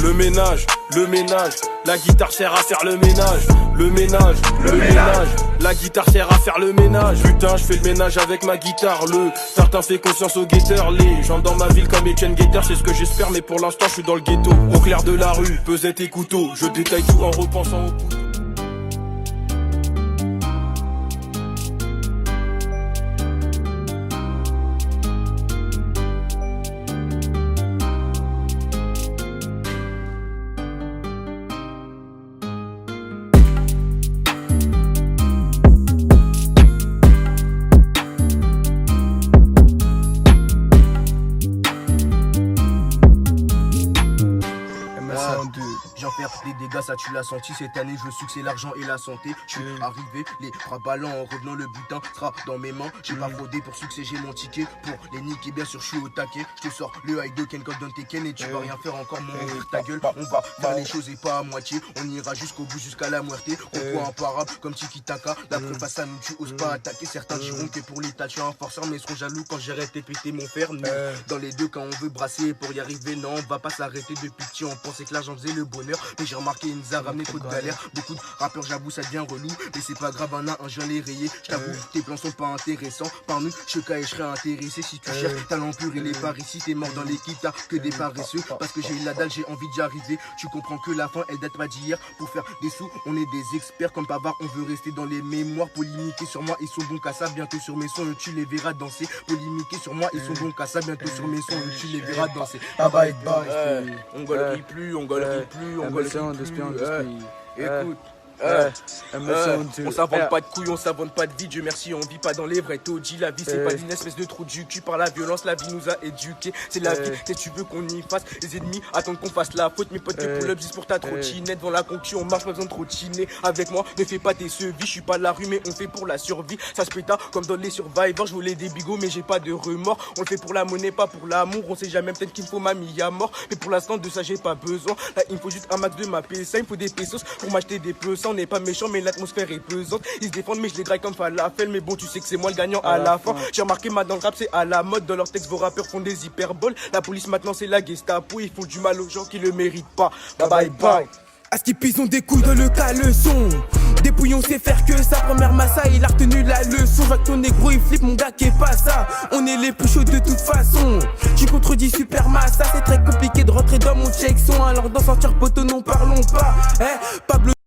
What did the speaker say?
Le ménage, la guitare sert à faire le ménage. Le ménage, la guitare sert à faire le ménage. Putain, je fais le ménage avec ma guitare. Le tartin fait confiance aux guetteurs. Les gens dans ma ville comme Etienne Guetter, c'est ce que j'espère, mais pour l'instant je suis dans le ghetto. Au clair de la rue, pesette et couteau, je détaille tout en repensant au couteau. J'en perds des dégâts, ça tu l'as senti. Cette année je veux succès, l'argent et la santé. Je suis arrivé, les bras ballants en revenant, le butin sera dans mes mains. J'ai pas fraudé pour succès, j'ai mon ticket. Pour les niquer, bien sûr je suis au taquet. Je te sors le high de Ken Code dans Tekken. Et tu vas rien faire encore, mon ta gueule. On va faire les choses et pas à moitié. On ira jusqu'au bout, jusqu'à la muerte. Au point imparable comme Tiki Taka. La préface à nous, tu oses pas attaquer. Certains diront que pour l'état tu es un forceur, mais seront jaloux quand j'arrête et péter mon fer. Nous, dans les deux, quand on veut brasser pour y arriver, non, on va pas s'arrêter. Depuis petit on pensait que l'argent faisait le bonheur, mais j'ai remarqué il nous a ramené trop de galères. Beaucoup de rappeurs, j'avoue ça devient relou, mais c'est pas grave, un je viens les rayer. J't'avoue tes plans sont pas intéressants. Par nous je et je serais intéressé. Si tu cherches talent pur et les paris, si t'es mort dans l'équipe t'as que des paresseux. Parce que j'ai la dalle, j'ai envie d'y arriver. Tu comprends que la fin elle date pas d'hier. Pour faire des sous on est des experts comme Pavard. On veut rester dans les mémoires. Polémiquer sur moi ils sont bons qu'à ça. Bientôt sur mes sons tu les verras danser. Polémiquer sur moi ils sont bons qu'à ça. Bientôt sur mes sons tu les verras danser. Bye bye. On gollerie plus, on gollerie plus, on gollerie plus. Écoute. On s'invente pas de couilles, on s'invente pas de vie. Dieu merci, on vit pas dans les vrais taudis. La vie c'est pas une espèce de trou du cul. Par la violence, la vie nous a éduqués. C'est la vie, si tu veux qu'on y fasse. Les ennemis attendent qu'on fasse la faute. Mes potes que pour l'up, juste pour ta trottinette. Devant la concu, on marche, pas besoin de trottiner. Avec moi, ne fais pas tes sevis. Je suis pas la rue, mais on fait pour la survie. Ça se péta comme dans les Survivors. Je voulais des bigots, mais j'ai pas de remords. On le fait pour la monnaie, pas pour l'amour. On sait jamais, peut-être qu'il me faut ma mie à mort. Mais pour l'instant, de ça, j'ai pas besoin. Là, il me faut juste un max de ma PSA. Il me faut des pesos pour m'acheter des pesos. On n'est pas méchant, mais l'atmosphère est pesante. Ils se défendent mais je les drague comme falafel. Mais bon tu sais que c'est moi le gagnant à la fin. J'ai remarqué dans le rap c'est à la mode. Dans leurs textes vos rappeurs font des hyperboles. La police maintenant c'est la Gestapo. Ils font du mal aux gens qui le méritent pas. Bye bye. À ce qu'ils pisent ont des couilles dans le caleçon. Dépouille on sait faire que sa première massa. Il a retenu la leçon. Je vois que ton négro il flippe mon gars qui est pas ça. On est les plus chauds de toute façon. Tu contredis super massa. C'est très compliqué de rentrer dans mon check son. Alors d'en sortir poteau non parlons pas. Pablo